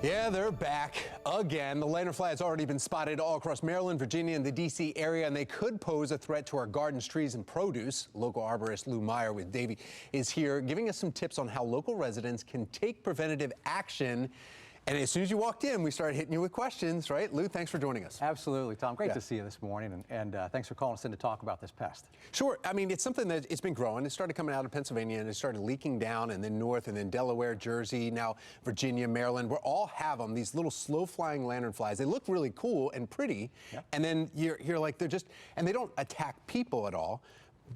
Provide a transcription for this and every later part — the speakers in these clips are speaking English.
Yeah, they're back again. The lanternfly has already been spotted all across Maryland, Virginia, and the D.C. area, and they could pose a threat to our gardens, trees, and produce. Local arborist Meyer with Davey is here giving us some tips on how local residents can take preventative action. And as soon as you walked in, we started hitting you with questions, right? Lou, thanks for joining us. Absolutely, Tom. Great to see you this morning, and thanks for calling us in to talk about this pest. Sure. I mean, it's something that it's been growing. It started coming out of Pennsylvania, and it started leaking down, and then north, and then Delaware, Jersey, now Virginia, Maryland. We all have them, these little slow-flying lanternflies. They look really cool and pretty, and then you're like, they're just, and they don't attack people at all.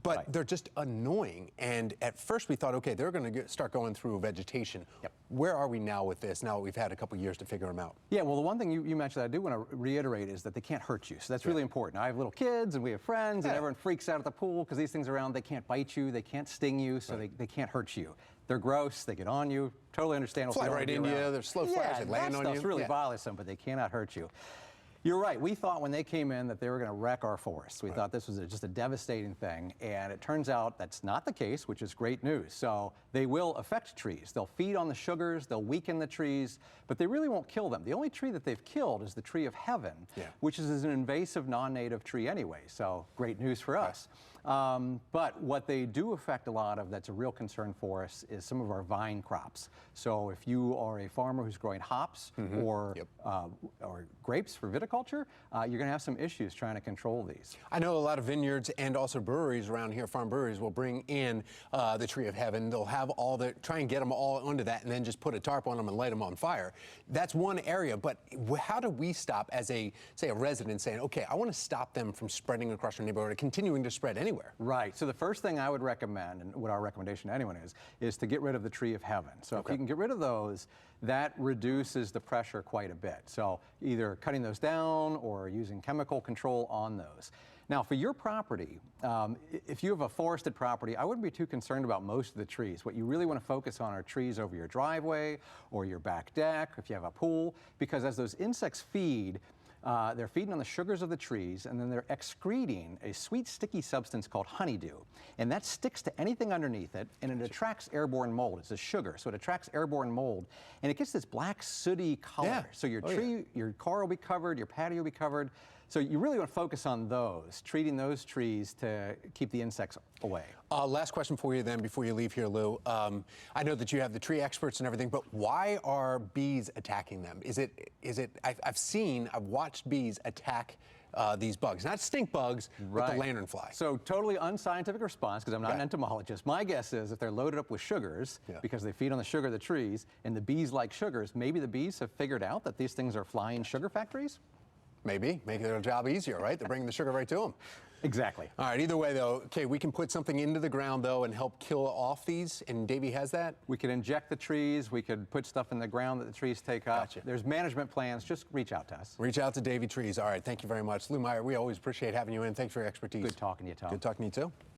But they're just annoying. And at first we thought, okay, they're going to start going through vegetation. Where are we now with this, now that we've had a couple years to figure them out? Yeah, well, the one thing you mentioned that I do want to reiterate is that they can't hurt you. So that's really important. I have little kids and we have friends and everyone freaks out at the pool because these things around, they can't bite you, they can't sting you, so they can't hurt you. They're gross, they get on you, totally understandable. Fly right into you, they're slow flyers, they land on you. That's really bothersome, but they cannot hurt you. You're right. We thought when they came in that they were going to wreck our forests. We thought this was just a devastating thing, and it turns out that's not the case, which is great news. So they will affect trees. They'll feed on the sugars, they'll weaken the trees, but they really won't kill them. The only tree that they've killed is the tree of heaven, which is an invasive non-native tree anyway, so great news for us. But what they do affect a lot of that's a real concern for us is some of our vine crops. So if you are a farmer who's growing hops or grapes for viticulture, you're going to have some issues trying to control these. I know a lot of vineyards and also breweries around here, farm breweries, will bring in the tree of heaven. They'll have all the, try and get them all onto that and then just put a tarp on them and light them on fire. That's one area, but how do we stop as a, say, a resident saying, okay, I want to stop them from spreading across our neighborhood or continuing to spread anywhere? Right. So the first thing I would recommend, and what our recommendation to anyone is to get rid of the tree of heaven. So if you can get rid of those, that reduces the pressure quite a bit. So either cutting those down or using chemical control on those. Now, for your property, if you have a forested property, I wouldn't be too concerned about most of the trees. What you really want to focus on are trees over your driveway or your back deck, if you have a pool, because as those insects feed, they're feeding on the sugars of the trees, and then they're excreting a sweet, sticky substance called honeydew. And that sticks to anything underneath it, and it attracts airborne mold. It's a sugar, so it attracts airborne mold. And it gets this black, sooty color. So your your car will be covered, your patio will be covered. So you really want to focus on those, treating those trees to keep the insects away. Last question for you then before you leave here, Lou. I know that you have the tree experts and everything, but why are bees attacking them? I've watched bees attack these bugs, not stink bugs, but the lanternfly. So totally unscientific response, because I'm not an entomologist. My guess is if they're loaded up with sugars, because they feed on the sugar of the trees, and the bees like sugars, maybe the bees have figured out that these things are flying sugar factories? Maybe. Make their job easier, right? They're bringing the sugar right to them. Exactly. All right, either way, though, okay, we can put something into the ground, though, and help kill off these, and Davey has that? We could inject the trees. We could put stuff in the ground that the trees take up. There's management plans. Just reach out to us. Reach out to Davey Trees. All right, thank you very much. Lou Meyer, we always appreciate having you in. Thanks for your expertise. Good talking to you, Tom. Good talking to you, too.